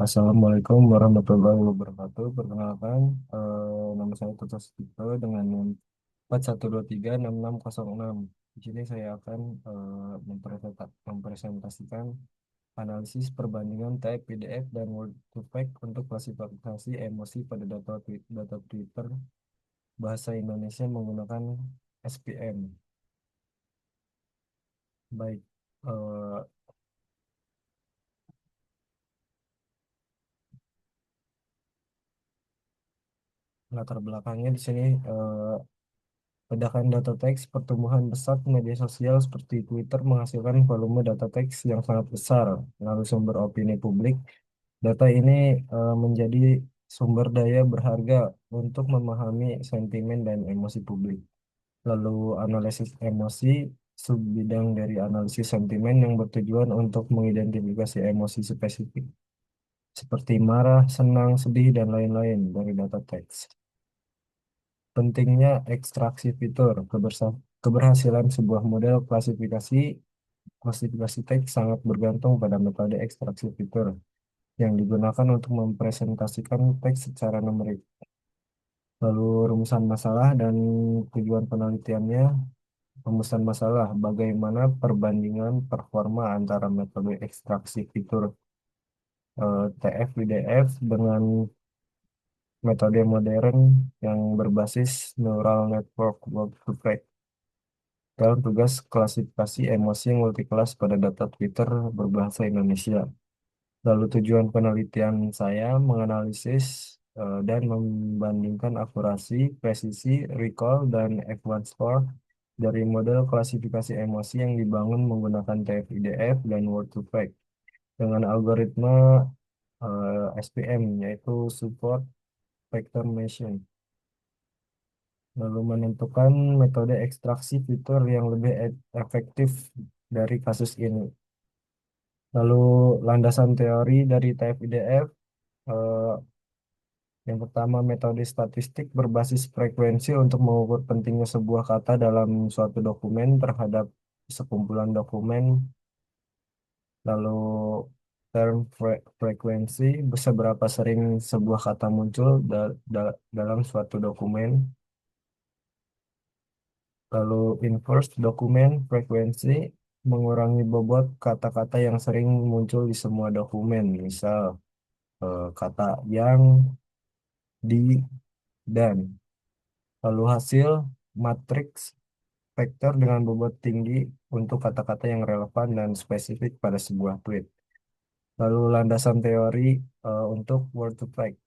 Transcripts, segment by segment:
Assalamualaikum warahmatullahi wabarakatuh. Perkenalkan, nama saya Toto Sutito dengan NIM 41236606. Di sini saya akan mempresentasikan analisis perbandingan type PDF dan Word to Vec untuk klasifikasi emosi pada data Twitter bahasa Indonesia menggunakan SPM. Baik, eh, latar belakangnya di sini. Ledakan data teks, pertumbuhan pesat media sosial seperti Twitter menghasilkan volume data teks yang sangat besar. Lalu sumber opini publik, data ini menjadi sumber daya berharga untuk memahami sentimen dan emosi publik. Lalu analisis emosi, subbidang dari analisis sentimen yang bertujuan untuk mengidentifikasi emosi spesifik, seperti marah, senang, sedih, dan lain-lain dari data teks. Pentingnya ekstraksi fitur, keberhasilan sebuah model klasifikasi teks sangat bergantung pada metode ekstraksi fitur yang digunakan untuk mempresentasikan teks secara numerik. Lalu rumusan masalah dan tujuan penelitiannya, rumusan masalah, bagaimana perbandingan performa antara metode ekstraksi fitur TF-IDF dengan metode modern yang berbasis neural network word to vec dalam tugas klasifikasi emosi multikelas pada data Twitter berbahasa Indonesia. Lalu tujuan penelitian saya menganalisis dan membandingkan akurasi, presisi, recall, dan F1 score dari model klasifikasi emosi yang dibangun menggunakan TF-IDF dan Word2Vec dengan algoritma SPM, yaitu Support Vector Machine. Lalu menentukan metode ekstraksi fitur yang lebih efektif dari kasus ini. Lalu landasan teori dari TF-IDF, eh, yang pertama metode statistik berbasis frekuensi untuk mengukur pentingnya sebuah kata dalam suatu dokumen terhadap sekumpulan dokumen. Lalu frekuensi, seberapa sering sebuah kata muncul dalam suatu dokumen. Lalu inverse dokumen frekuensi mengurangi bobot kata-kata yang sering muncul di semua dokumen. Misal kata yang, di, dan. Lalu hasil matriks vektor dengan bobot tinggi untuk kata-kata yang relevan dan spesifik pada sebuah tweet. Lalu landasan teori untuk word to fact.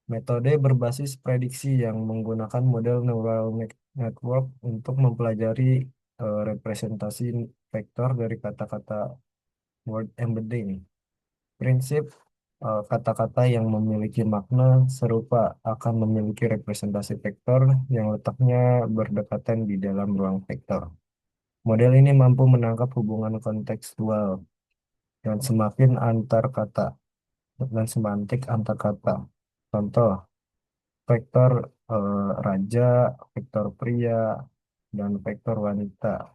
Metode berbasis prediksi yang menggunakan model neural network untuk mempelajari representasi vektor dari kata-kata word embedding. Prinsip kata-kata yang memiliki makna serupa akan memiliki representasi vektor yang letaknya berdekatan di dalam ruang vektor. Model ini mampu menangkap hubungan kontekstual dan semakin antar kata dan semantik antar kata. Contoh, vektor raja, vektor pria, dan vektor wanita,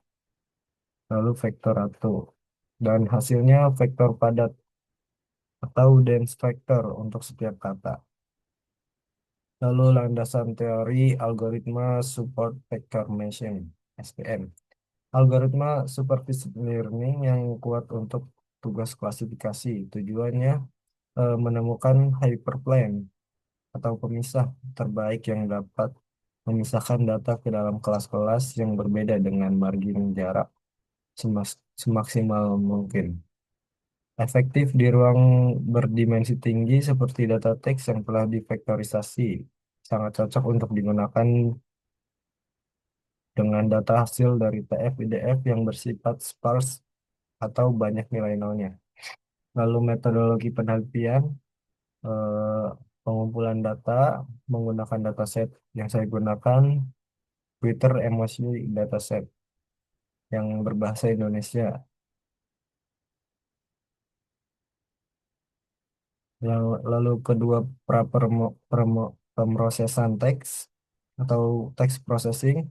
lalu vektor ratu. Dan hasilnya vektor padat atau dense vector untuk setiap kata. Lalu landasan teori algoritma support vector machine (SVM). Algoritma supervised learning yang kuat untuk tugas klasifikasi. Tujuannya menemukan hyperplane atau pemisah terbaik yang dapat memisahkan data ke dalam kelas-kelas yang berbeda dengan margin jarak semaksimal mungkin. Efektif di ruang berdimensi tinggi seperti data teks yang telah divektorisasi. Sangat cocok untuk digunakan dengan data hasil dari TF-IDF yang bersifat sparse atau banyak nilai nolnya. Lalu metodologi penelitian, eh, pengumpulan data menggunakan dataset yang saya gunakan, Twitter Emosi Dataset yang berbahasa Indonesia. Lalu kedua pemrosesan teks atau text processing,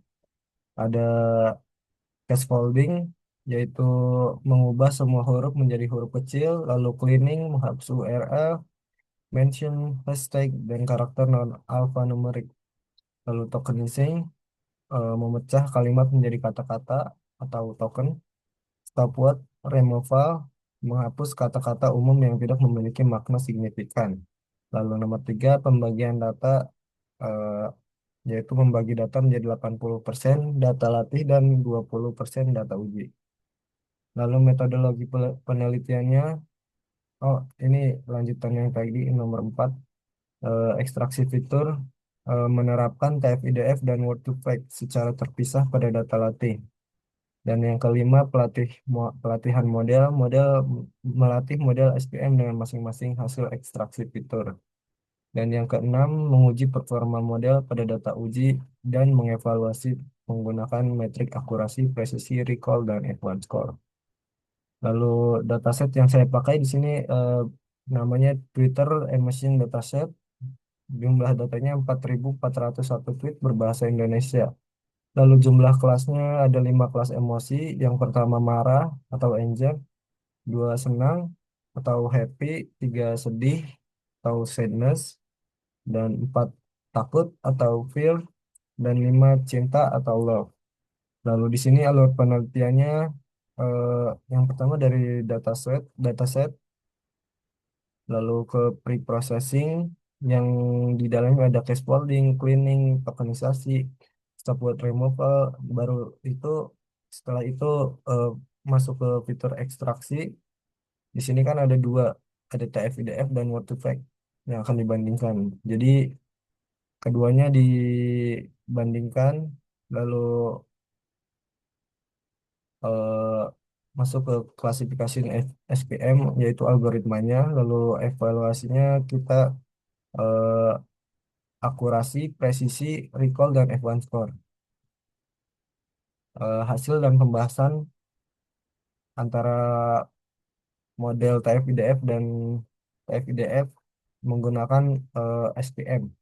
ada scaffolding yaitu mengubah semua huruf menjadi huruf kecil, lalu cleaning, menghapus URL, mention, hashtag, dan karakter non alphanumeric. Lalu tokenizing, memecah kalimat menjadi kata-kata atau token. Stop word, removal, menghapus kata-kata umum yang tidak memiliki makna signifikan. Lalu nomor tiga, pembagian data, eh, yaitu membagi data menjadi 80% data latih dan 20% data uji. Lalu metodologi penelitiannya, oh ini lanjutan yang tadi nomor 4, ekstraksi fitur, menerapkan TF-IDF dan Word2Vec secara terpisah pada data latih. Dan yang kelima, pelatihan model, melatih model SPM dengan masing-masing hasil ekstraksi fitur. Dan yang keenam, menguji performa model pada data uji dan mengevaluasi menggunakan metrik akurasi, presisi, recall, dan advanced score. Lalu dataset yang saya pakai di sini, namanya Twitter Emission Dataset. Jumlah datanya 4.401 tweet berbahasa Indonesia. Lalu jumlah kelasnya ada 5 kelas emosi. Yang pertama marah atau anger, dua senang atau happy, tiga sedih atau sadness, dan empat takut atau fear, dan lima cinta atau love. Lalu di sini alur penelitiannya, eh, yang pertama dari dataset, lalu ke pre-processing yang di dalamnya ada cashfolding, cleaning, tokenisasi, stop word removal, baru itu setelah itu eh, masuk ke fitur ekstraksi. Di sini kan ada dua, ada TF-IDF dan Word2Vec yang akan dibandingkan. Jadi keduanya dibandingkan, lalu eh, masuk ke klasifikasi SPM yaitu algoritmanya, lalu evaluasinya kita eh, akurasi, presisi, recall, dan advanced score. Hasil dan pembahasan antara model TF-IDF dan TF-IDF menggunakan SPM.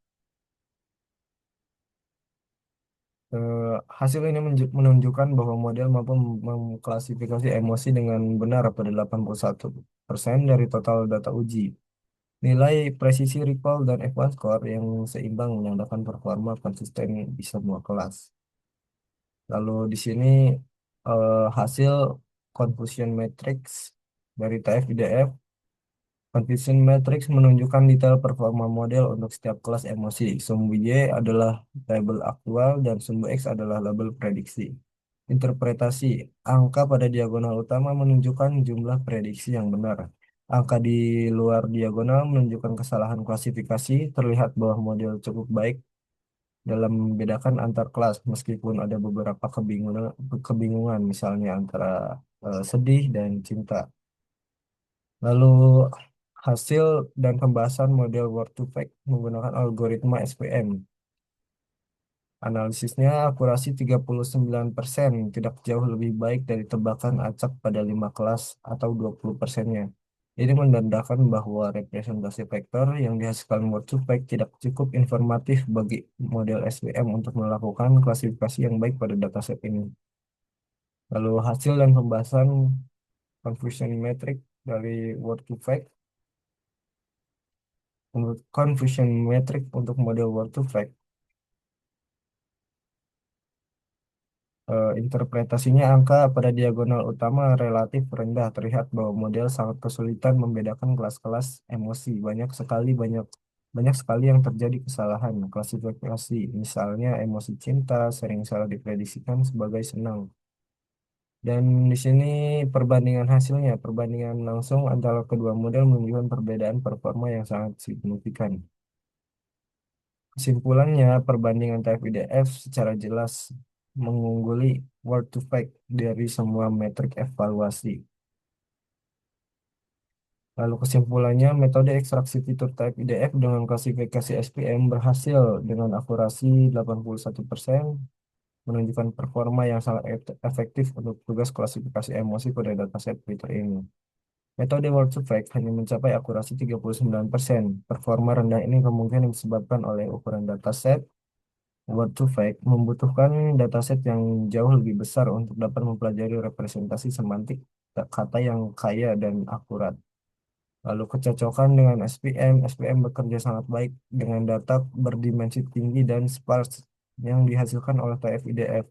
Hasil ini menunjukkan bahwa model mampu mengklasifikasi emosi dengan benar pada 81% dari total data uji. Nilai presisi recall dan advanced score yang seimbang menandakan performa konsisten di semua kelas. Lalu di sini hasil confusion matrix dari TF-IDF. Confusion matrix menunjukkan detail performa model untuk setiap kelas emosi. Sumbu Y adalah label aktual dan sumbu X adalah label prediksi. Interpretasi angka pada diagonal utama menunjukkan jumlah prediksi yang benar. Angka di luar diagonal menunjukkan kesalahan klasifikasi. Terlihat bahwa model cukup baik dalam membedakan antar kelas, meskipun ada beberapa kebingungan, misalnya antara sedih dan cinta. Lalu hasil dan pembahasan model Word2Vec menggunakan algoritma SPM. Analisisnya akurasi 39%, tidak jauh lebih baik dari tebakan acak pada 5 kelas atau 20%-nya. Ini menandakan bahwa representasi vektor yang dihasilkan Word2Vec tidak cukup informatif bagi model SPM untuk melakukan klasifikasi yang baik pada dataset ini. Lalu hasil dan pembahasan confusion metric dari Word2Vec. Menurut confusion metric untuk model Word2Vec, interpretasinya angka pada diagonal utama relatif rendah. Terlihat bahwa model sangat kesulitan membedakan kelas-kelas emosi. Banyak sekali yang terjadi kesalahan klasifikasi. Misalnya emosi cinta sering salah diprediksikan sebagai senang. Dan di sini perbandingan langsung antara kedua model menunjukkan perbedaan performa yang sangat signifikan. Kesimpulannya, perbandingan TF-IDF secara jelas mengungguli Word2Vec dari semua metrik evaluasi. Lalu kesimpulannya, metode ekstraksi fitur TF-IDF dengan klasifikasi SPM berhasil dengan akurasi 81%, menunjukkan performa yang sangat efektif untuk tugas klasifikasi emosi pada dataset fitur ini. Metode Word2Vec hanya mencapai akurasi 39%. Performa rendah ini kemungkinan disebabkan oleh ukuran dataset, Word to Vec membutuhkan dataset yang jauh lebih besar untuk dapat mempelajari representasi semantik kata yang kaya dan akurat. Lalu kecocokan dengan SPM, SPM bekerja sangat baik dengan data berdimensi tinggi dan sparse yang dihasilkan oleh TF-IDF.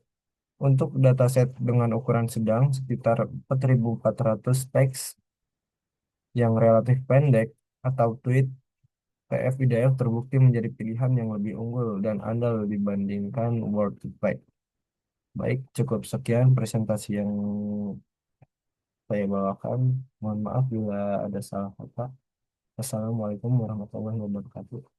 Untuk dataset dengan ukuran sedang, sekitar 4.400 teks yang relatif pendek atau tweet, TF-IDF terbukti menjadi pilihan yang lebih unggul dan andal dibandingkan Word2Vec. Baik, cukup sekian presentasi yang saya bawakan. Mohon maaf bila ada salah kata. Assalamualaikum warahmatullahi wabarakatuh.